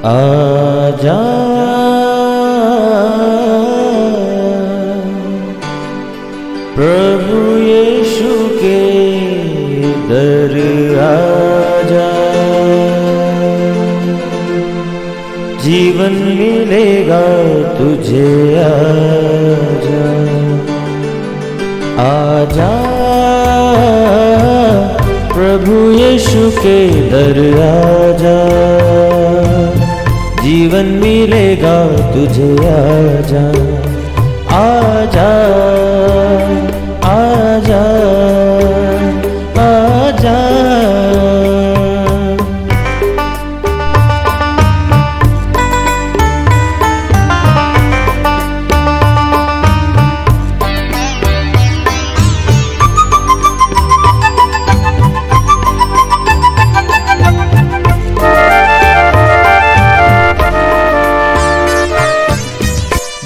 आजा प्रभु यीशु के दर आजा, जीवन मिलेगा तुझे। आजा आजा प्रभु यीशु के दर आजा, जीवन मिलेगा तुझे। आजा आजा आजा आजा।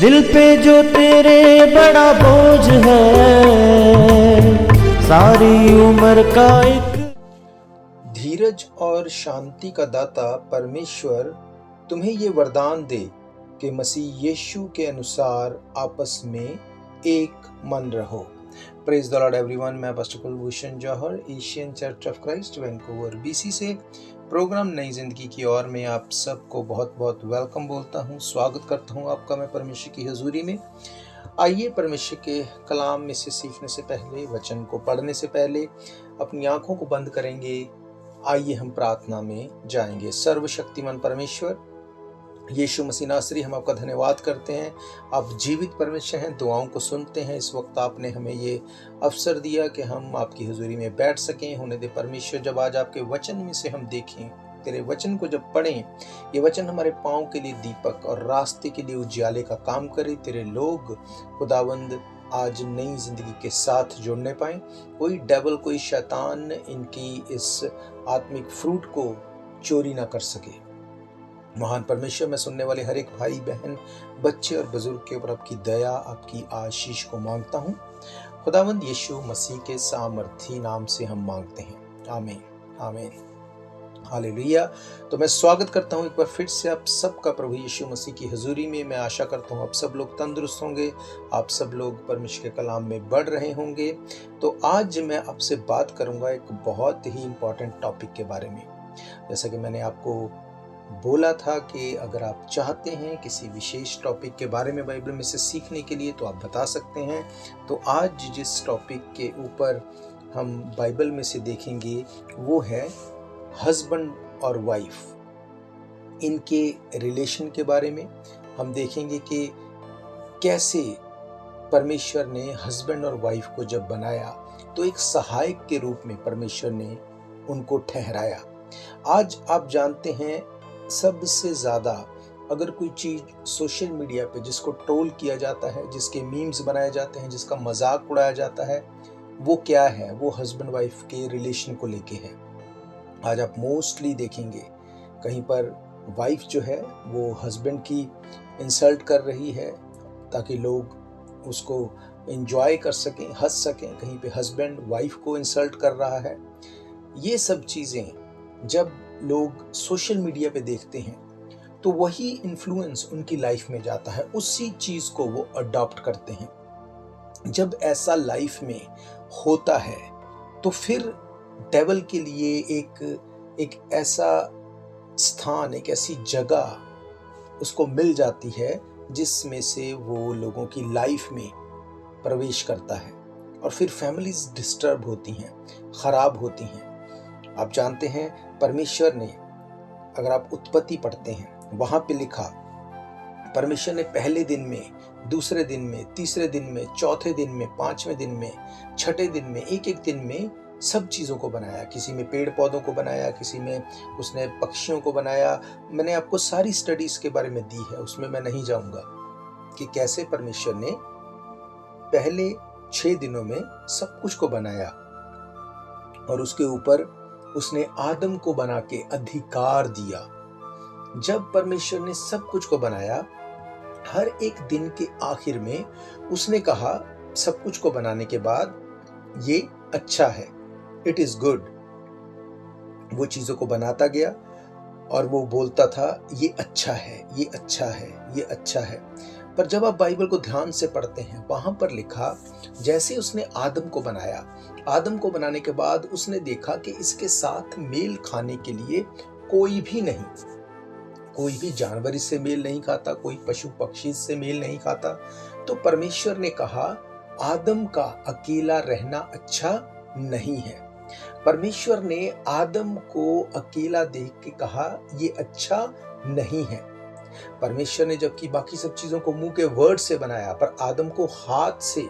दिल पे जो तेरे बड़ा बोझ है, सारी उम्र का एक। धीरज और शांति का दाता परमेश्वर तुम्हें ये वरदान दे कि मसीह यीशु के अनुसार आपस में एक मन रहो। Praise the Lord everyone. मैं pastor Kulbhushan Johar, Asian church of Christ Vancouver BC से प्रोग्राम नई जिंदगी की ओर में आप सबको बहुत बहुत वेलकम बोलता हूं, स्वागत करता हूं आपका मैं परमेश्वर की हजूरी में। आइए परमेश्वर के कलाम में से सीखने से पहले, वचन को पढ़ने से पहले अपनी आंखों को बंद करेंगे। आइए हम प्रार्थना में जाएंगे। सर्वशक्तिमान परमेश्वर यीशु मसीह नासरी, हम आपका धन्यवाद करते हैं। आप जीवित परमेश्वर हैं, दुआओं को सुनते हैं। इस वक्त आपने हमें ये अवसर दिया कि हम आपकी हुजूरी में बैठ सकें। होने दे परमेश्वर, जब आज आपके वचन में से हम देखें, तेरे वचन को जब पढ़ें, ये वचन हमारे पाँव के लिए दीपक और रास्ते के लिए उजियाले का काम करे। तेरे लोग खुदावंद आज नई जिंदगी के साथ जुड़ने पाए। कोई डेविल, कोई शैतान इनकी इस आत्मिक फ्रूट को चोरी ना कर सके। महान परमेश्वर, मैं सुनने वाले हर एक भाई बहन, बच्चे और बुजुर्ग के ऊपर आपकी दया, आपकी आशीष को मांगता हूँ। खुदावंद यीशु मसीह के सामर्थी नाम से हम मांगते हैं, आमीन आमीन हालेलुया। तो मैं स्वागत करता हूँ एक बार फिर से आप सबका प्रभु यीशु मसीह की हजूरी में। मैं आशा करता हूँ आप सब लोग तंदुरुस्त होंगे, आप सब लोग परमेश्वर के कलाम में बढ़ रहे होंगे। तो आज मैं आपसे बात करूँगा एक बहुत ही इम्पोर्टेंट टॉपिक के बारे में। जैसा कि मैंने आपको बोला था कि अगर आप चाहते हैं किसी विशेष टॉपिक के बारे में बाइबल में से सीखने के लिए तो आप बता सकते हैं। तो आज जिस टॉपिक के ऊपर हम बाइबल में से देखेंगे वो है हस्बैंड और वाइफ, इनके रिलेशन के बारे में। हम देखेंगे कि कैसे परमेश्वर ने हस्बैंड और वाइफ को जब बनाया तो एक सहायक के रूप में परमेश्वर ने उनको ठहराया। आज आप जानते हैं सबसे ज़्यादा अगर कोई चीज़ सोशल मीडिया पे जिसको ट्रोल किया जाता है, जिसके मीम्स बनाए जाते हैं, जिसका मजाक उड़ाया जाता है, वो क्या है? वो हस्बैंड वाइफ के रिलेशन को लेके है। आज आप मोस्टली देखेंगे कहीं पर वाइफ जो है वो हस्बैंड की इंसल्ट कर रही है ताकि लोग उसको एंजॉय कर सकें, हंस सकें। कहीं पे हस्बैंड वाइफ को इंसल्ट कर रहा है। ये सब चीज़ें जब लोग सोशल मीडिया पे देखते हैं तो वही इन्फ्लुएंस उनकी लाइफ में जाता है, उसी चीज को वो अडॉप्ट करते हैं। जब ऐसा लाइफ में होता है तो फिर डेविल के लिए एक ऐसा स्थान, एक ऐसी जगह उसको मिल जाती है जिसमें से वो लोगों की लाइफ में प्रवेश करता है और फिर फैमिलीज डिस्टर्ब होती हैं, खराब होती हैं। आप जानते हैं परमेश्वर ने, अगर आप उत्पत्ति पढ़ते हैं वहां पे लिखा, परमेश्वर ने पहले दिन में, दूसरे दिन में, तीसरे दिन में, चौथे दिन में, पांचवें दिन में, छठे दिन में, एक एक दिन में सब चीज़ों को बनाया। किसी में पेड़ पौधों को बनाया, किसी में उसने पक्षियों को बनाया। मैंने आपको सारी स्टडीज के बारे में दी है, उसमें मैं नहीं जाऊंगा कि कैसे परमेश्वर ने पहले 6 दिनों में सब कुछ को बनाया और उसके ऊपर उसने आदम को बना के अधिकार दिया। जब परमेश्वर ने सब कुछ को बनाया, हर एक दिन के आखिर में उसने कहा, सब कुछ को बनाने के बाद, ये अच्छा है, इट इज गुड। वो चीजों को बनाता गया और वो बोलता था ये अच्छा है, ये अच्छा है, ये अच्छा है। पर जब आप बाइबल को ध्यान से पढ़ते हैं, वहां पर लिखा जैसे उसने आदम को बनाया, आदम को बनाने के बाद उसने देखा कि इसके साथ मेल खाने के लिए कोई भी नहीं, कोई भी जानवर इससे मेल नहीं खाता, कोई पशु पक्षी इससे मेल नहीं खाता। तो परमेश्वर ने कहा आदम का अकेला रहना अच्छा नहीं है। परमेश्वर ने आदम को अकेला देख के कहा ये अच्छा नहीं है। परमेश्वर ने जबकि बाकी सब चीजों को मुंह के वर्ड से बनाया, पर आदम को हाथ से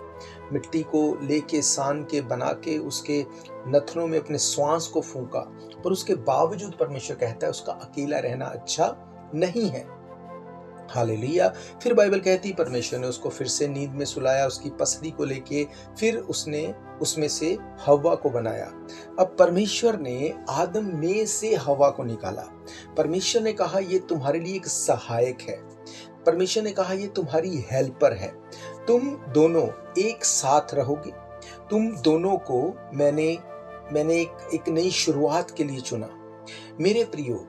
मिट्टी को लेके सान के बना के उसके नथनों में अपने श्वास को फूंका, पर उसके बावजूद परमेश्वर कहता है उसका अकेला रहना अच्छा नहीं है। हालेलुया। फिर बाइबल कहती है परमेश्वर ने उसको फिर से नींद में सुलाया, उसकी पसली को लेके फिर उसने उसमें से हव्वा को बनाया। अब परमेश्वर ने आदम में से हव्वा को निकाला। परमेश्वर ने कहा ये तुम्हारे लिए एक सहायक है। परमेश्वर ने कहा ये तुम्हारी हेल्पर है, तुम दोनों एक साथ रहोगे। तुम दोनों को मैंने एक नई शुरुआत के लिए चुना। मेरे प्रियो,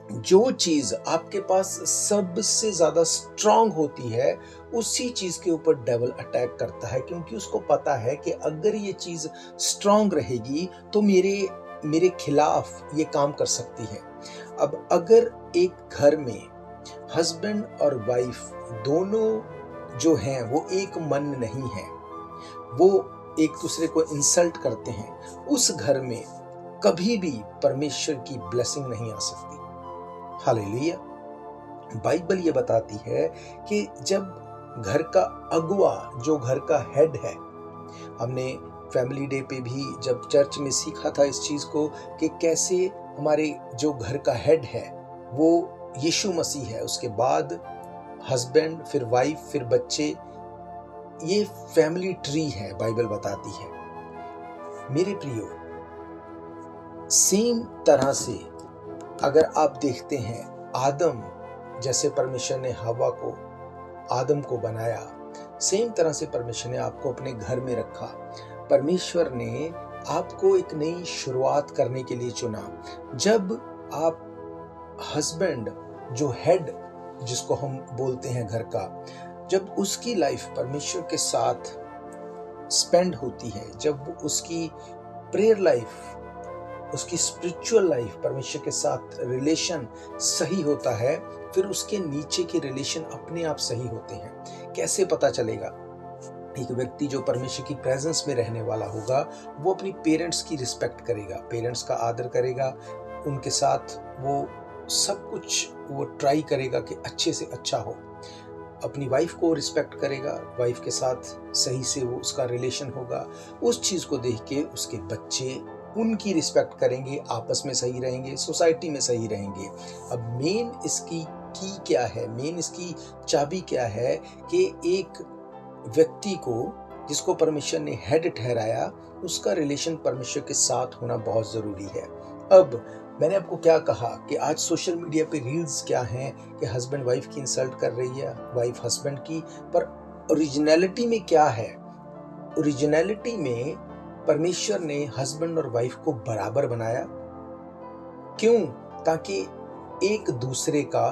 जो चीज आपके पास सबसे ज्यादा स्ट्रांग होती है उसी चीज के ऊपर डेविल अटैक करता है, क्योंकि उसको पता है कि अगर ये चीज स्ट्रांग रहेगी तो मेरे खिलाफ ये काम कर सकती है। अब अगर एक घर में हस्बैंड और वाइफ दोनों जो हैं वो एक मन नहीं है, वो एक दूसरे को इंसल्ट करते हैं, उस घर में कभी भी परमेश्वर की ब्लेसिंग नहीं आ सकती। हालेलुया। बाइबल ये बताती है कि जब घर का अगुआ, जो घर का हेड है, हमने फैमिली डे पे भी जब चर्च में सीखा था इस चीज को कि कैसे हमारे जो घर का हेड है वो यीशु मसीह है, उसके बाद हस्बैंड, फिर वाइफ, फिर बच्चे, ये फैमिली ट्री है बाइबल बताती है। मेरे प्रियो, सेम तरह से अगर आप देखते हैं आदम, जैसे परमेश्वर ने हव्वा को, आदम को बनाया, सेम तरह से परमेश्वर ने आपको अपने घर में रखा। परमेश्वर ने आपको एक नई शुरुआत करने के लिए चुना। जब आप हस्बैंड, जो हेड जिसको हम बोलते हैं घर का, जब उसकी लाइफ परमेश्वर के साथ स्पेंड होती है, जब उसकी प्रेयर लाइफ, उसकी स्पिरिचुअल लाइफ, परमेश्वर के साथ रिलेशन सही होता है, फिर उसके नीचे के रिलेशन अपने आप सही होते हैं। कैसे पता चलेगा? एक व्यक्ति जो परमेश्वर की प्रेजेंस में रहने वाला होगा वो अपनी पेरेंट्स की रिस्पेक्ट करेगा, पेरेंट्स का आदर करेगा, उनके साथ वो सब कुछ वो ट्राई करेगा कि अच्छे से अच्छा हो। अपनी वाइफ को रिस्पेक्ट करेगा, वाइफ के साथ सही से वो उसका रिलेशन होगा। उस चीज को देख के उसके बच्चे उनकी रिस्पेक्ट करेंगे, आपस में सही रहेंगे, सोसाइटी में सही रहेंगे। अब मेन इसकी की क्या है, मेन इसकी चाबी क्या है कि एक व्यक्ति को जिसको परमेश्वर ने हेड ठहराया, उसका रिलेशन परमेश्वर के साथ होना बहुत जरूरी है। अब मैंने आपको क्या कहा कि आज सोशल मीडिया पे रील्स क्या हैं कि हस्बैंड वाइफ की इंसल्ट कर रही है, वाइफ हस्बैंड की, पर ओरिजिनलिटी में क्या है? ओरिजिनलिटी में परमेश्वर ने हस्बैंड और वाइफ को बराबर बनाया। क्यों? ताकि एक दूसरे का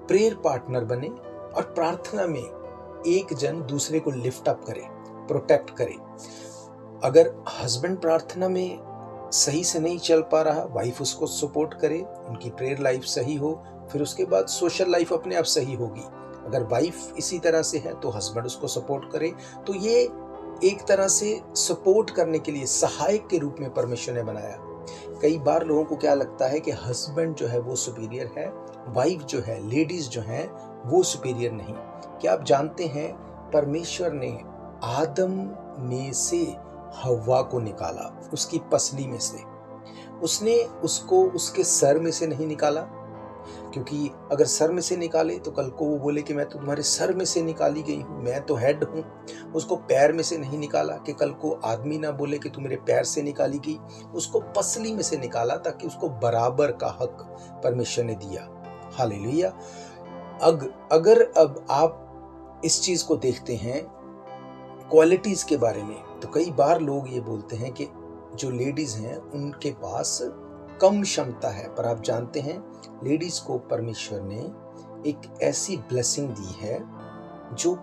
प्रेयर पार्टनर बने और प्रार्थना में एक जन दूसरे को लिफ्ट अप करे, प्रोटेक्ट करे। अगर हस्बैंड प्रार्थना में सही से नहीं चल पा रहा, वाइफ उसको सपोर्ट करे, उनकी प्रेयर लाइफ सही हो, फिर उसके बाद सोशल लाइफ अपने आप सही होगी। अगर वाइफ इसी तरह से है तो हस्बैंड उसको सपोर्ट करे। तो ये एक तरह से सपोर्ट करने के लिए सहायक के रूप में परमेश्वर ने बनाया। कई बार लोगों को क्या लगता है कि हस्बैंड जो है वो सुपीरियर है, वाइफ जो है, लेडीज जो है वो सुपीरियर नहीं। क्या आप जानते हैं परमेश्वर ने आदम में से हव्वा को निकाला, उसकी पसली में से। उसने उसको उसके सर में से नहीं निकाला, क्योंकि अगर सर में से निकाले तो कल को वो बोले कि मैं तो तुम्हारे सर में से निकाली गई हूँ, मैं तो हेड हूँ। उसको पैर में से नहीं निकाला कि कल को आदमी ना बोले कि तू मेरे पैर से निकाली गई। उसको पसली में से निकाला ताकि उसको बराबर का हक परमेश्वर ने दिया। हालेलुया। अगर अब आप इस चीज को देखते हैं क्वालिटीज के बारे में, तो कई बार लोग ये बोलते हैं कि जो लेडीज हैं उनके पास कम क्षमता है, पर आप जानते हैं लेडीज को परमेश्वर ने एक ऐसी ब्लेसिंग दी है जो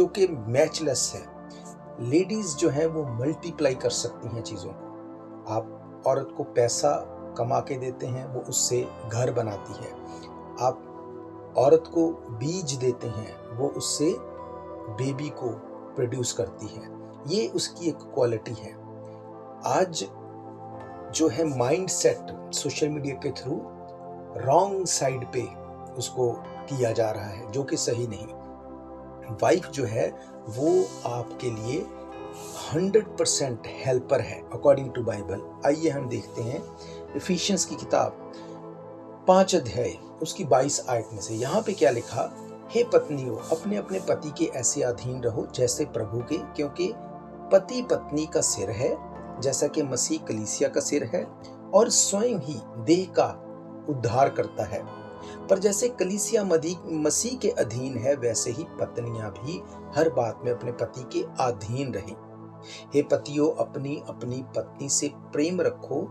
कि मैचलेस है। लेडीज जो है वो मल्टीप्लाई कर सकती हैं चीज़ों को। आप औरत को पैसा कमा के देते हैं, वो उससे घर बनाती है। आप औरत को बीज देते हैं, वो उससे बेबी को प्रोड्यूस करती है। ये उसकी एक क्वालिटी है। आज जो है माइंड सेट सोशल मीडिया के थ्रू रॉन्ग साइड पे उसको किया जा रहा है, जो कि सही नहीं। वाइफ जो है वो आपके लिए 100% हेल्पर है अकॉर्डिंग टू बाइबल। आइए हम देखते हैं इफिशियंस की किताब 5 अध्याय उसकी 22 आयत में से। यहाँ पे क्या लिखा, हे पत्नियों अपने अपने पति के ऐसे अधीन रहो जैसे प्रभु के, क्योंकि पति पत्नी का सिर है, जैसा कि मसीह कलीसिया का सिर है और स्वयं ही देह का उद्धार करता है। पर जैसे कलीसिया मसीह के अधीन है, वैसे ही पत्नियां भी हर बात में अपने पति के अधीन रहें। हे पतियों अपनी अपनी पत्नी से प्रेम रखो,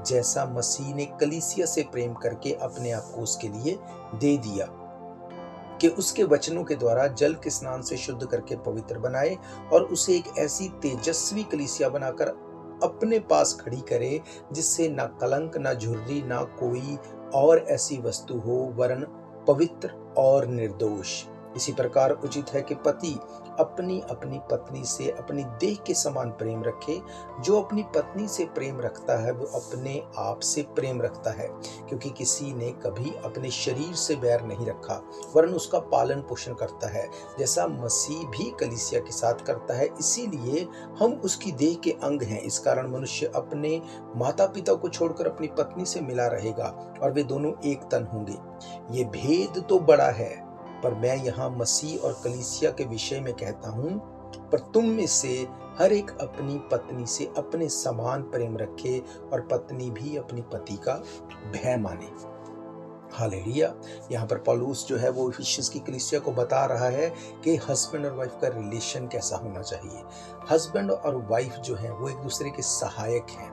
जैसा मसीह ने कलीसिया से प्रेम करके अपने आप को उसके लिए दे दिया, कि उसके वचनों के द्वारा जल के स्नान से शुद्ध करके पवित्र बनाए और उसे एक ऐसी तेजस्वी कलीसिया बनाकर अपने पास खड़ी करे, जिससे ना कलंक, ना झुर्री, ना कोई और ऐसी वस्तु हो, वरन पवित्र और निर्दोष। इसी प्रकार उचित है कि पति अपनी अपनी पत्नी से अपनी देह के समान प्रेम रखे। जो अपनी पत्नी से प्रेम रखता है वो अपने आप से प्रेम रखता है, क्योंकि किसी ने कभी अपने शरीर से बैर नहीं रखा, वरन उसका पालन पोषण करता है, जैसा मसीह भी कलीसिया के साथ करता है। इसीलिए हम उसकी देह के अंग हैं। इस कारण मनुष्य अपने माता पिता को छोड़कर अपनी पत्नी से मिला रहेगा और वे दोनों एक तन होंगे। ये भेद तो बड़ा है, पर मैं यहाँ मसीह और कलीसिया के विषय में कहता हूँ। पर तुम में से हर एक अपनी पत्नी से अपने समान प्रेम रखे और पत्नी भी अपनी पति का भय माने। हालेलुया। यहाँ पर पौलुस जो है वो इफिसियंस की कलीसिया को बता रहा है कि हस्बैंड और वाइफ का रिलेशन कैसा होना चाहिए। हस्बैंड और वाइफ जो है वो एक दूसरे के सहायक हैं।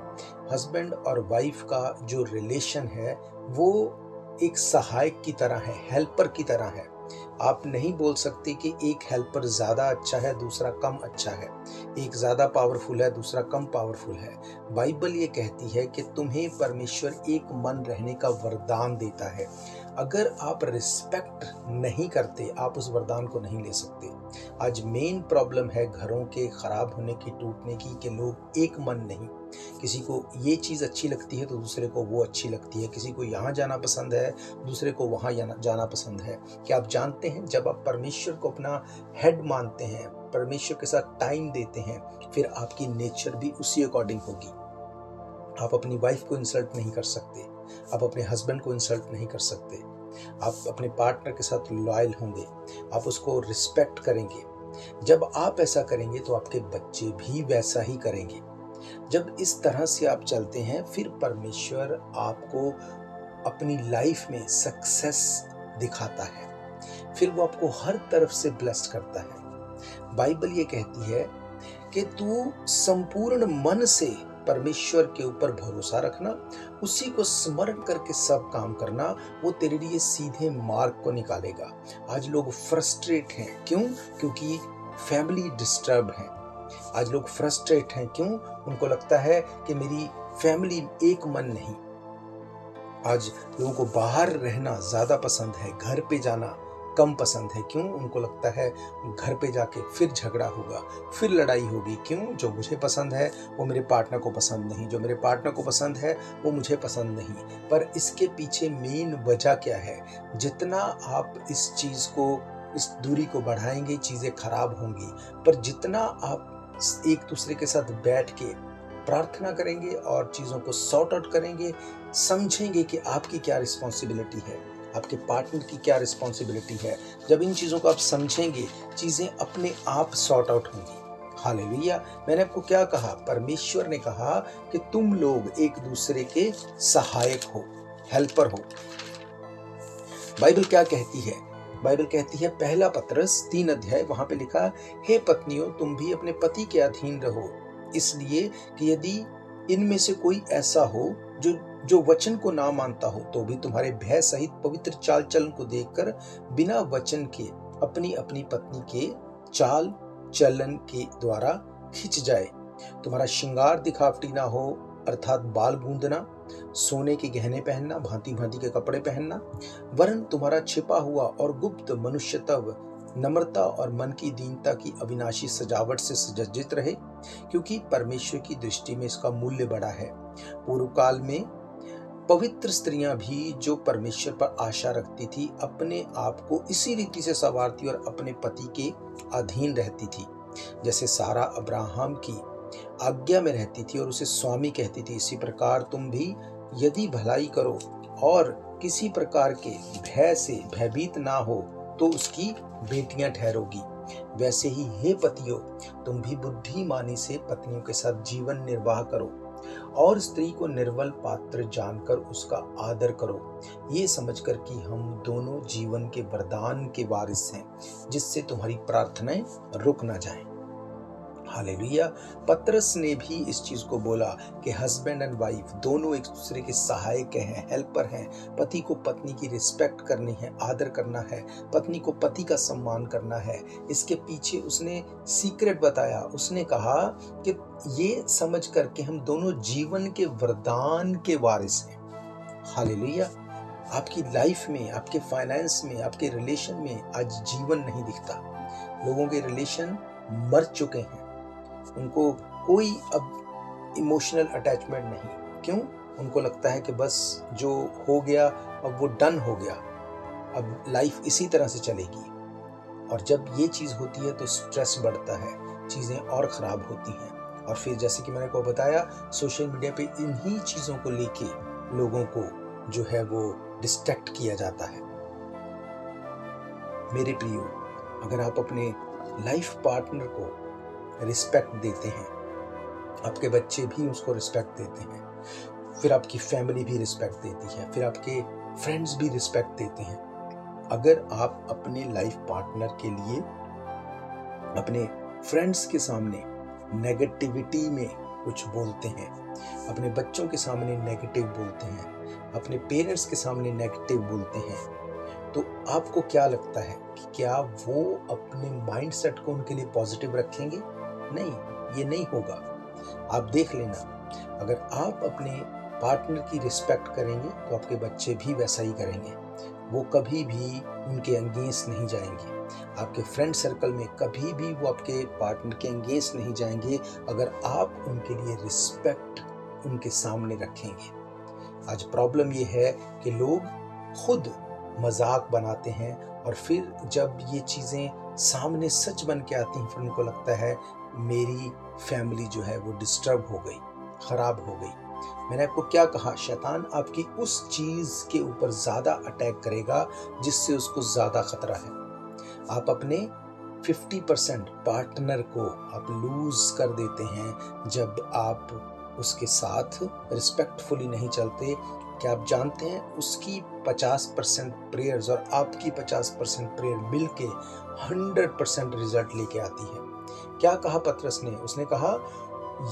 हस्बैंड और वाइफ का जो रिलेशन है वो एक सहायक की तरह है, हेल्पर की तरह है। आप नहीं बोल सकते कि एक हेल्पर ज्यादा अच्छा है, दूसरा कम अच्छा है, एक ज्यादा पावरफुल है, दूसरा कम पावरफुल है। बाइबल ये कहती है कि तुम्हें परमेश्वर एक मन रहने का वरदान देता है। अगर आप रिस्पेक्ट नहीं करते, आप उस वरदान को नहीं ले सकते। आज मेन प्रॉब्लम है घरों के खराब होने की, टूटने की, कि लोग एक मन नहीं। किसी को ये चीज़ अच्छी लगती है तो दूसरे को वो अच्छी लगती है। किसी को यहाँ जाना पसंद है, दूसरे को वहाँ जाना पसंद है। क्या आप जानते हैं, जब आप परमेश्वर को अपना हेड मानते हैं, परमेश्वर के साथ टाइम देते हैं, फिर आपकी नेचर भी उसी अकॉर्डिंग होगी। आप अपनी वाइफ को इंसल्ट नहीं कर सकते, आप अपने हस्बैंड को इंसल्ट नहीं कर सकते। आप अपने पार्टनर के साथ लॉयल होंगे, आप उसको रिस्पेक्ट करेंगे। जब आप ऐसा करेंगे तो आपके बच्चे भी वैसा ही करेंगे। जब इस तरह से आप चलते हैं, फिर परमेश्वर आपको अपनी लाइफ में सक्सेस दिखाता है, फिर वो आपको हर तरफ से ब्लेस्ड करता है। बाइबल ये कहती है कि तू संपूर्ण मन से परमेश्वर के ऊपर भरोसा रखना, उसी को स्मरण करके सब काम करना, वो तेरे लिए सीधे मार्ग को निकालेगा। आज लोग फ्रस्ट्रेट हैं, क्यों? क्योंकि फैमिली डिस्टर्ब है। आज लोग फ्रस्ट्रेट हैं, क्यों? उनको लगता है कि मेरी फैमिली एक मन नहीं। आज लोगों को बाहर रहना ज्यादा पसंद है, घर पे जाना कम पसंद है। क्यों? उनको लगता है घर पे जाके फिर झगड़ा होगा, फिर लड़ाई होगी। क्यों? जो मुझे पसंद है वो मेरे पार्टनर को पसंद नहीं, जो मेरे पार्टनर को पसंद है वो मुझे पसंद नहीं। पर इसके पीछे मेन वजह क्या है? जितना आप इस चीज को, इस दूरी को बढ़ाएंगे, चीजें खराब होंगी। पर जितना आप एक दूसरे के साथ बैठ के प्रार्थना करेंगे और चीजों को सॉर्ट आउट करेंगे, समझेंगे कि आपकी क्या रिस्पॉन्सिबिलिटी है, आपके पार्टनर की क्या रिस्पॉन्सिबिलिटी है, जब इन चीजों को आप समझेंगे, चीजें अपने आप सॉर्ट आउट होंगी। हालेलुया। मैंने आपको क्या कहा? परमेश्वर ने कहा कि तुम लोग एक दूसरे के सहायक हो, हेल्पर हो। बाइबल क्या कहती है? बाइबल कहती है, पहला पतरस 3 अध्याय, वहां पे लिखा, हे पत्नियों तुम भी अपने पति के अधीन रहो, इसलिए कि यदि इनमें से कोई ऐसा हो जो जो वचन को ना मानता हो तो भी तुम्हारे भय सहित पवित्र चाल चलन को देखकर बिना वचन के अपनी अपनी पत्नी के चाल चलन के द्वारा खिंच जाए। तुम्हारा श्रृंगार दिखावटी ना हो, अर्थात बाल गूंदना, सोने के गहने पहनना, भांति भांति के कपड़े पहनना, वरन तुम्हारा छिपा हुआ और गुप्त मनुष्यत्व नम्रता और मन की दीनता की अविनाशी सजावट से सुसज्जित रहे, क्योंकि परमेश्वर की दृष्टि में इसका मूल्य बड़ा है। पूर्व काल में पवित्र स्त्रियां भी जो परमेश्वर पर आशा रखती थी, अपने आप को इसी रीति से संवारती और अपने पति के अधीन रहती थी। जैसे सारा अब्राहम की आज्ञा में रहती थी और उसे स्वामी कहती थी, इसी प्रकार तुम भी यदि भलाई करो और किसी प्रकार के भय से भयभीत ना हो तो उसकी बेटियां ठहरोगी। वैसे ही हे पतियों, तुम भी बुद्धिमानी से पत्नियों के साथ जीवन निर्वाह करो और स्त्री को निर्बल पात्र जानकर उसका आदर करो, ये समझकर कि हम दोनों जीवन के वरदान के वारिस हैं, जिससे तुम्हारी प्रार्थनाएं रुक ना जाएं। हालेलुया। पतरस ने भी इस चीज को बोला कि हस्बैंड एंड वाइफ दोनों एक दूसरे के सहायक हैं, हेल्पर हैं। पति को पत्नी की रिस्पेक्ट करनी है, आदर करना है, पत्नी को पति का सम्मान करना है। इसके पीछे उसने सीक्रेट बताया। उसने कहा कि ये समझ कर के हम दोनों जीवन के वरदान के वारिस हैं। हालेलुया। आपकी लाइफ में, आपके फाइनेंस में, आपके रिलेशन में आज जीवन नहीं दिखता। लोगों के रिलेशन मर चुके हैं, उनको कोई अब इमोशनल अटैचमेंट नहीं। क्यों? उनको लगता है कि बस जो हो गया अब वो डन हो गया, अब लाइफ इसी तरह से चलेगी। और जब ये चीज़ होती है तो स्ट्रेस बढ़ता है, चीज़ें और ख़राब होती हैं। और फिर जैसे कि मैंने को बताया, सोशल मीडिया पे इन्हीं चीज़ों को लेके लोगों को जो है वो डिस्ट्रैक्ट किया जाता है। मेरे प्रियो, अगर आप अपने लाइफ पार्टनर को रिस्पेक्ट देते हैं, आपके बच्चे भी उसको रिस्पेक्ट देते हैं, फिर आपकी फैमिली भी रिस्पेक्ट देती है, फिर आपके फ्रेंड्स भी रिस्पेक्ट देते हैं। अगर आप अपने लाइफ पार्टनर के लिए अपने फ्रेंड्स के सामने नेगेटिविटी में कुछ बोलते हैं, अपने बच्चों के सामने नेगेटिव बोलते हैं, अपने पेरेंट्स के सामने नेगेटिव बोलते हैं, तो आपको क्या लगता है कि क्या वो अपने माइंडसेट को उनके लिए पॉजिटिव रखेंगे? नहीं, ये नहीं होगा। आप देख लेना, अगर आप अपने पार्टनर की रिस्पेक्ट करेंगे तो आपके बच्चे भी वैसा ही करेंगे। वो कभी भी उनके अगेंस्ट नहीं जाएंगे। आपके फ्रेंड सर्कल में कभी भी वो आपके पार्टनर के अगेंस्ट नहीं जाएंगे, अगर आप उनके लिए रिस्पेक्ट उनके सामने रखेंगे। आज प्रॉब्लम ये है कि लोग खुद मजाक बनाते हैं और फिर जब ये चीज़ें सामने सच बन के आती हैं, फिर उनको लगता है मेरी फैमिली जो है वो डिस्टर्ब हो गई, ख़राब हो गई। मैंने आपको क्या कहा, शैतान आपकी उस चीज़ के ऊपर ज़्यादा अटैक करेगा जिससे उसको ज़्यादा खतरा है। आप अपने 50% पार्टनर को आप लूज कर देते हैं जब आप उसके साथ रिस्पेक्टफुली नहीं चलते। क्या आप जानते हैं, उसकी 50% प्रेयर्स और आपकी 50% प्रेयर मिल के 100% रिजल्ट लेके आती है। क्या कहा पतरस ने? उसने कहा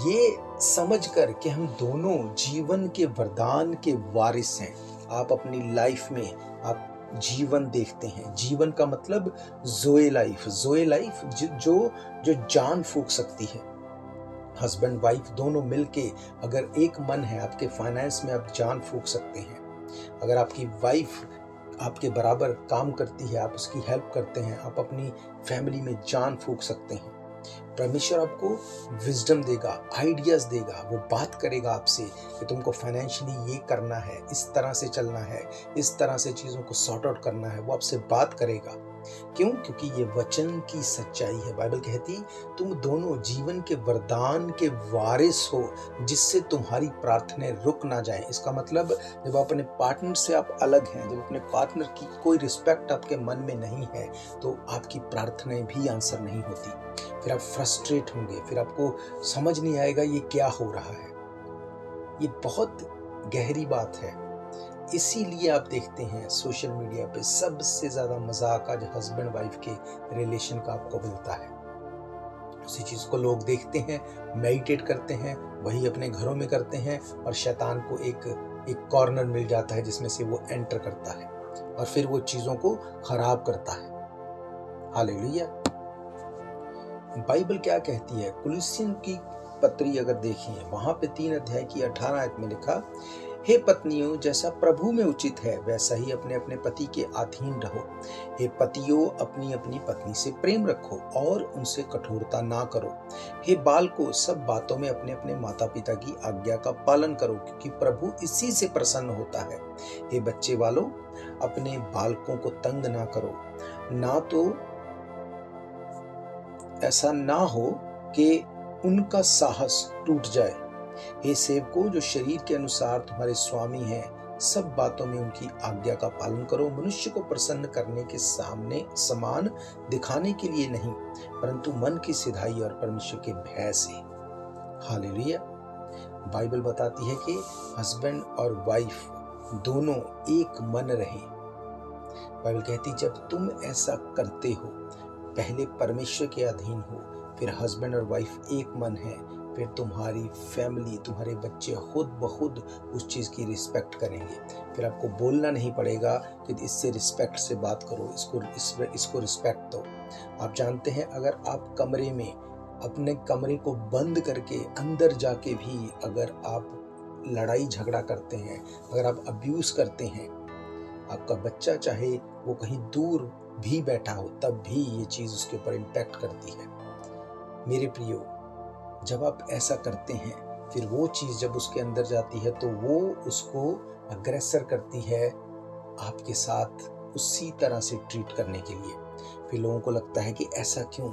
ये समझकर कि हम दोनों जीवन के वरदान के वारिस हैं। आप अपनी लाइफ में आप जीवन देखते हैं। जीवन का मतलब ज़ोए लाइफ, ज़ोए लाइफ जो जान फूंक सकती है। हस्बैंड वाइफ दोनों मिलके अगर एक मन है, आपके फाइनेंस में आप जान फूंक सकते हैं। अगर आपकी वाइफ आपके बराबर काम करती है, आप उसकी हेल्प करते हैं, आप अपनी फैमिली में जान फूंक सकते हैं। परमेश्वर आपको विजडम देगा, आइडियाज देगा। वो बात करेगा आपसे कि तुमको फाइनेंशियली ये करना है, इस तरह से चलना है, इस तरह से चीज़ों को सॉर्ट आउट करना है। वो आपसे बात करेगा। क्यों? क्योंकि ये वचन की सच्चाई है। बाइबल कहती तुम दोनों जीवन के वरदान के वारिस हो, जिससे तुम्हारी प्रार्थनाएं रुक ना जाएं। इसका मतलब जब अपने पार्टनर से आप अलग हैं, जब अपने पार्टनर की कोई रिस्पेक्ट आपके मन में नहीं है, तो आपकी प्रार्थनाएं भी आंसर नहीं होती। फिर आप फ्रस्ट्रेट होंगे, फिर आपको समझ नहीं आएगा ये क्या हो रहा है। ये बहुत गहरी बात है। इसीलिए आप देखते हैं सोशल मीडिया पे सबसे ज़्यादा मजाक आज हस्बैंड वाइफ के रिलेशन का आपको मिलता है। उसी चीज़ को लोग देखते हैं, मेडिटेट करते हैं, वही अपने घरों में करते हैं और शैतान को एक एक कॉर्नर मिल जाता है जिसमें से वो एंटर करता है और फिर वो चीज़ों को खराब करता है। हालेलुया। बाइबल क्या कहती है? कुलुस्सियों की पत्री अगर देखें, वहां पे 3 अध्याय की 18 आयत में लिखा, हे पत्नियों, जैसा प्रभु में उचित है वैसा ही अपने अपने पति के अधीन रहो। हे पतियों, अपनी अपनी पत्नी से प्रेम रखो और उनसे कठोरता ना करो। हे बालकों, सब बातों में अपने अपने माता पिता की आज्ञा का पालन करो, क्योंकि प्रभु इसी से प्रसन्न होता है। हे बच्चे वालों, अपने बालकों को तंग ना करो, ना तो ऐसा ना हो कि उनका साहस टूट जाए। हे सेवकों, जो शरीर के अनुसार तुम्हारे स्वामी हैं, सब बातों में उनकी आज्ञा का पालन करो, मनुष्य को प्रसन्न करने के सामने समान दिखाने के लिए नहीं, परंतु मन की सिधाई और परमेश्वर के भय से। हालेलुया। बाइबल बताती है कि हस्बैंड और वाइफ दोनों एक मन रहे। बाइबल कहती, जब तुम ऐसा करते हो, पहले परमेश्वर के अधीन हो, फिर हस्बैंड और वाइफ एक मन है, फिर तुम्हारी फैमिली, तुम्हारे बच्चे खुद ब खुद उस चीज़ की रिस्पेक्ट करेंगे। फिर आपको बोलना नहीं पड़ेगा कि इससे रिस्पेक्ट से बात करो, इसको रिस्पेक्ट दो। आप जानते हैं, अगर आप कमरे में अपने कमरे को बंद करके अंदर जाके भी अगर आप लड़ाई झगड़ा करते हैं, अगर आप अब्यूज़ करते हैं, आपका बच्चा चाहे वो कहीं दूर भी बैठा हो, तब भी ये चीज़ उसके ऊपर इम्पैक्ट करती है। मेरे प्रियो, जब आप ऐसा करते हैं, फिर वो चीज़ जब उसके अंदर जाती है तो वो उसको अग्रेसर करती है आपके साथ उसी तरह से ट्रीट करने के लिए। फिर लोगों को लगता है कि ऐसा क्यों,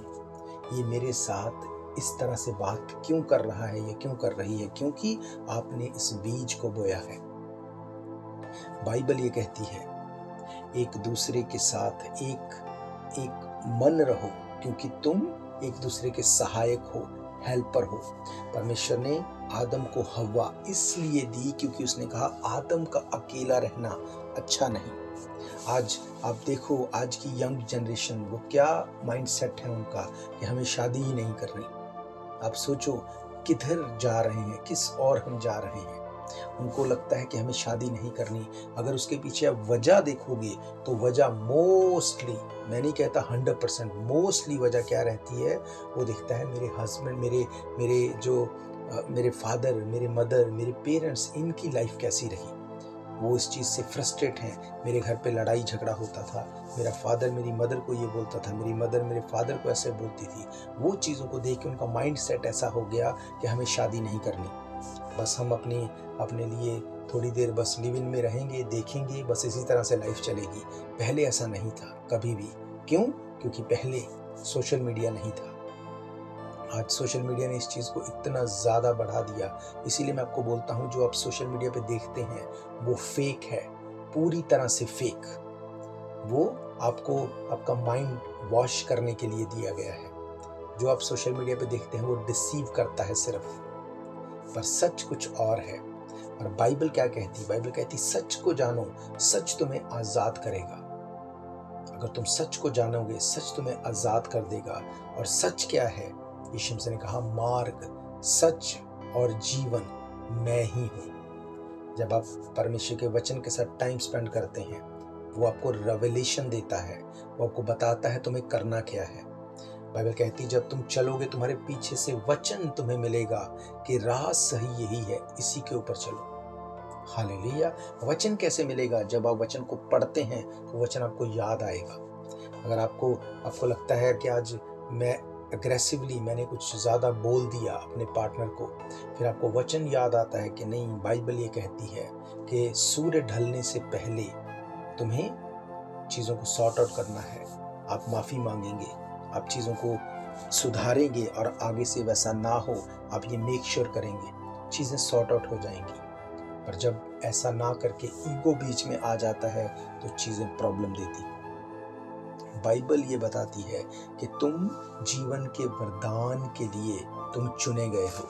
ये मेरे साथ इस तरह से बात क्यों कर रहा है, ये क्यों कर रही है? क्योंकि आपने इस बीज को बोया है। बाइबल ये कहती है, एक दूसरे के साथ एक मन रहो, क्योंकि तुम एक दूसरे के सहायक हो, हेल्पर हो। परमेश्वर ने आदम को हव्वा इसलिए दी क्योंकि उसने कहा आदम का अकेला रहना अच्छा नहीं। आज आप देखो, आज की यंग जनरेशन, वो क्या माइंडसेट है उनका कि हमें शादी ही नहीं करनी। आप सोचो किधर जा रहे हैं, किस ओर हम जा रहे हैं। उनको लगता है कि हमें शादी नहीं करनी। अगर उसके पीछे आप वजह देखोगे तो वजह मोस्टली, मैं नहीं कहता 100%, मोस्टली वजह क्या रहती है? वो देखता है मेरे हस्बैंड, मेरे फादर, मेरे मदर, मेरे पेरेंट्स, इनकी लाइफ कैसी रही। वो इस चीज़ से फ्रस्ट्रेट हैं। मेरे घर पे लड़ाई झगड़ा होता था, मेरा फादर मेरी मदर को ये बोलता था, मेरी मदर मेरे फादर को ऐसे बोलती थी। वो चीज़ों को देख के उनका माइंड सेट ऐसा हो गया कि हमें शादी नहीं करनी, बस हम अपने लिए थोड़ी देर बस लिव इन में रहेंगे, देखेंगे, बस इसी तरह से लाइफ चलेगी। पहले ऐसा नहीं था कभी भी। क्यों? क्योंकि पहले सोशल मीडिया नहीं था। आज सोशल मीडिया ने इस चीज़ को इतना ज़्यादा बढ़ा दिया। इसीलिए मैं आपको बोलता हूँ, जो आप सोशल मीडिया पे देखते हैं वो फेक है, पूरी तरह से फेक। वो आपको आपका माइंड वॉश करने के लिए दिया गया है। जो आप सोशल मीडिया पे देखते हैं वो डिसीव करता है सिर्फ, पर सच कुछ और है। और बाइबल क्या कहती? बाइबल कहती सच को जानो, सच तुम्हें आज़ाद करेगा। अगर तुम सच को जानोगे, सच तुम्हें आज़ाद कर देगा। और सच क्या है? यीशु मसीह ने कहा, मार्ग, सच और जीवन मैं ही हूँ। जब आप परमेश्वर के वचन के साथ टाइम स्पेंड करते हैं, वो आपको रेवलेशन देता है, वो आपको बताता है तुम्हें करना क्या है। बाइबल कहती है जब तुम चलोगे, तुम्हारे पीछे से वचन तुम्हें मिलेगा कि राह सही यही है, इसी के ऊपर चलो। हालेलुया। वचन कैसे मिलेगा? जब आप वचन को पढ़ते हैं तो वचन आपको याद आएगा। अगर आपको लगता है कि आज मैंने कुछ ज़्यादा बोल दिया अपने पार्टनर को, फिर आपको वचन याद आता है कि नहीं, बाइबल ये कहती है कि सूर्य ढलने से पहले तुम्हें चीज़ों को सॉर्ट आउट करना है। आप माफ़ी मांगेंगे, आप चीज़ों को सुधारेंगे और आगे से वैसा ना हो, आप ये मेक श्योर करेंगे, चीज़ें सॉर्ट आउट हो जाएंगी। पर जब ऐसा ना करके ईगो बीच में आ जाता है तो चीज़ें प्रॉब्लम देती। बाइबल ये बताती है कि तुम जीवन के वरदान के लिए तुम चुने गए हो।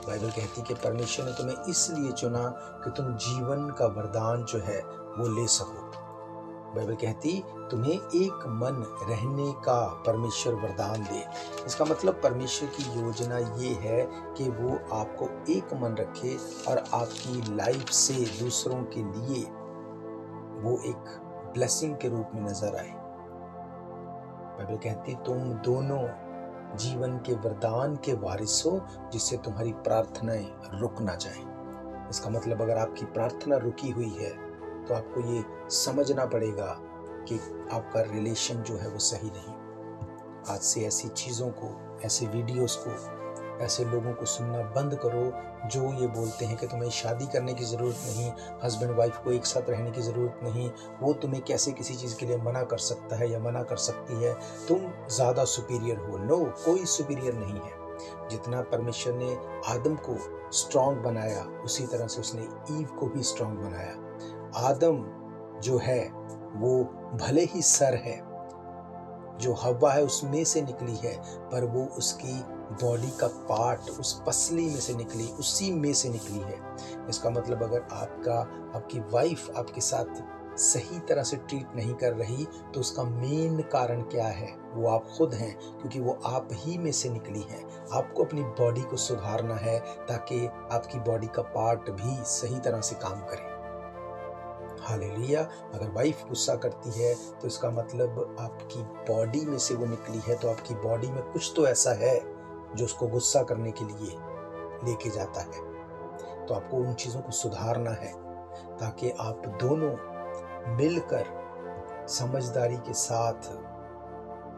बाइबल कहती है कि परमेश्वर ने तुम्हें इसलिए चुना कि तुम जीवन का वरदान जो है वो ले सको। बाइबल कहती तुम्हें एक मन रहने का परमेश्वर वरदान दे। इसका मतलब परमेश्वर की योजना ये है कि वो आपको एक मन रखे और आपकी लाइफ से दूसरों के लिए वो एक ब्लेसिंग के रूप में नजर आए। बाइबल कहती तुम दोनों जीवन के वरदान के वारिस हो जिससे तुम्हारी प्रार्थनाएं रुक ना जाएं। इसका मतलब अगर आपकी प्रार्थना रुकी हुई है तो आपको ये समझना पड़ेगा कि आपका रिलेशन जो है वो सही नहीं। आज से ऐसी चीज़ों को, ऐसे वीडियोस को, ऐसे लोगों को सुनना बंद करो जो ये बोलते हैं कि तुम्हें शादी करने की ज़रूरत नहीं, हस्बैंड वाइफ को एक साथ रहने की ज़रूरत नहीं, वो तुम्हें कैसे किसी चीज़ के लिए मना कर सकता है या मना कर सकती है, तुम ज़्यादा सुपीरियर हो। नो, कोई सुपीरियर नहीं है। जितना परमेश्वर ने आदम को स्ट्रांग बनाया उसी तरह से उसने ईव को भी स्ट्रांग बनाया। आदम जो है वो भले ही सर है, जो हवा है उसमें से निकली है, पर वो उसकी बॉडी का पार्ट उस पसली में से निकली, उसी में से निकली है। इसका मतलब अगर आपकी वाइफ आपके साथ सही तरह से ट्रीट नहीं कर रही तो उसका मेन कारण क्या है? वो आप खुद हैं, क्योंकि वो आप ही में से निकली हैं। आपको अपनी बॉडी को सुधारना है ताकि आपकी बॉडी का पार्ट भी सही तरह से काम करे। हालेलुया। अगर वाइफ गुस्सा करती है तो इसका मतलब आपकी बॉडी में से वो निकली है, तो आपकी बॉडी में कुछ तो ऐसा है जो उसको गुस्सा करने के लिए लेके जाता है। तो आपको उन चीज़ों को सुधारना है ताकि आप दोनों मिलकर समझदारी के साथ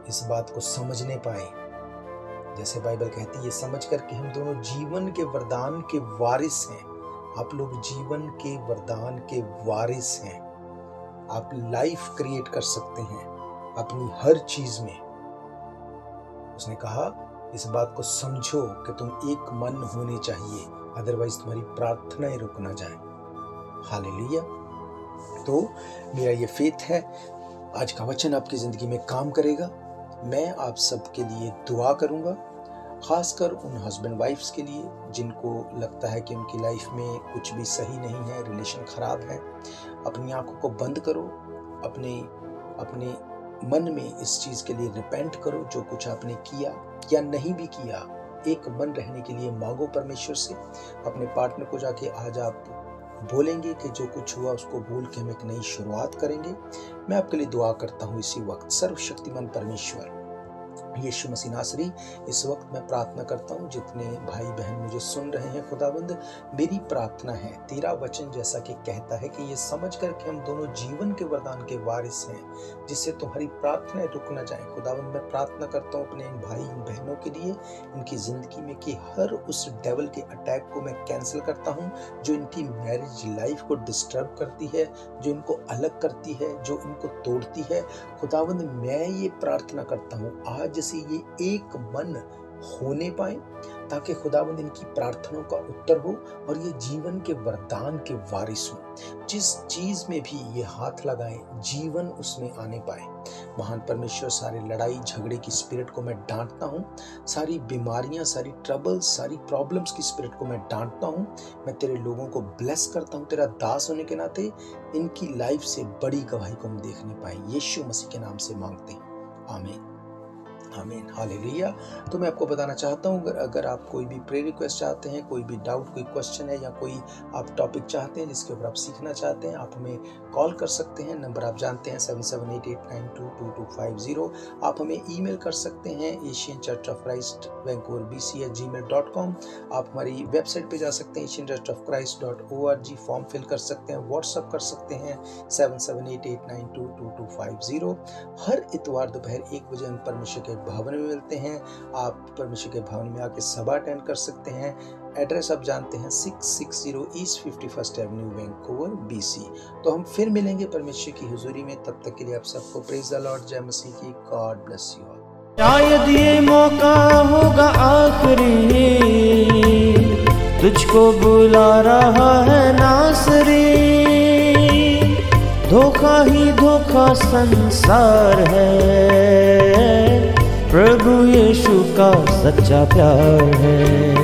इस बात को समझने पाए। जैसे बाइबल कहती है, ये समझकर कि हम दोनों जीवन के वरदान के वारिस हैं। आप लोग जीवन के वरदान के वारिस हैं। आप लाइफ क्रिएट कर सकते हैं अपनी हर चीज में। उसने कहा इस बात को समझो कि तुम एक मन होने चाहिए, अदरवाइज तुम्हारी प्रार्थनाएं रुक ना जाए। हालेलुया। तो मेरा ये फेथ है आज का वचन आपकी जिंदगी में काम करेगा। मैं आप सबके लिए दुआ करूंगा, खासकर उन हस्बैंड वाइफ्स के लिए जिनको लगता है कि उनकी लाइफ में कुछ भी सही नहीं है, रिलेशन खराब है। अपनी आंखों को बंद करो, अपने मन में इस चीज़ के लिए रिपेंट करो जो कुछ आपने किया या नहीं भी किया। एक मन रहने के लिए मांगो परमेश्वर से। अपने पार्टनर को जाके आज आप बोलेंगे कि जो कुछ हुआ उसको भूल के हम एक नई शुरुआत करेंगे। मैं आपके लिए दुआ करता हूँ इसी वक्त। सर्वशक्तिमान परमेश्वर यीशु मसीह नासरी, इस वक्त मैं प्रार्थना करता हूँ जितने भाई बहन मुझे सुन रहे हैं, खुदावंद मेरी प्रार्थना है तेरा वचन जैसा कि कहता है कि ये समझ कर कि हम दोनों जीवन के वरदान के वारिस हैं जिससे तुम्हारी प्रार्थनाएं रुक न जाएं। खुदावंद मैं प्रार्थना करता हूँ अपने इन भाई इन बहनों के लिए, इनकी जिंदगी में कि हर उस डेविल के अटैक को मैं कैंसिल करता हूँ जो इनकी मैरिज लाइफ को डिस्टर्ब करती है, जो इनको अलग करती है, जो इनको तोड़ती है। खुदावंद मैं ये प्रार्थना करता हूँ आज से ये एक मन होने पाए ताकि खुदावंद इनकी प्रार्थनाओं का उत्तर हो और ये जीवन के वरदान के वारिस हो। जिस चीज में भी ये हाथ लगाएं जीवन उसमें आने पाए। महान परमेश्वर, सारे लड़ाई झगड़े की स्पिरिट को मैं डांटता हूँ, सारी बीमारियां, सारी ट्रबल्स, सारी प्रॉब्लम्स की स्पिरिट को मैं डांटता हूँ। मैं तेरे लोगों को ब्लेस करता हूँ तेरा दास होने के नाते। इनकी लाइफ से बड़ी गवाही को हम देखने पाए, यीशु मसीह के नाम से मांगते हैं, आमीन आमीन। हालेलुया। तो मैं आपको बताना चाहता हूँ अगर आप कोई भी प्रेयर रिक्वेस्ट चाहते हैं, कोई भी डाउट, कोई क्वेश्चन है या कोई आप टॉपिक चाहते हैं जिसके ऊपर आप सीखना चाहते हैं, आप हमें कॉल कर सकते हैं। नंबर आप जानते हैं 7788922250। आप हमें ईमेल कर सकते हैं asianchurchofchrist@gmail.com। आप हमारी वेबसाइट पे जा सकते हैं asianchurchofchrist.org, फॉर्म फिल कर सकते हैं, व्हाट्सअप कर सकते हैं 7788922250। हर इतवार दोपहर 1 बजे हम परमेश्वर के भवन में मिलते हैं। आप परमेश्वर के भवन में आके सभा अटेंड कर सकते हैं। एड्रेस आप जानते हैं 660 east 51st Avenue, Vancouver, BC। तो हम फिर मिलेंगे परमेश्वर की हुजूरी में। तब तक के लिए आप सबको प्रेज द लॉर्ड, जय मसीह की। God bless you all. शायद ये मौका होगा आखिरी, तुझको बुला रहा है नासरी। धोखा ही धोखा संसार है, प्रभु यीशु का सच्चा प्यार है।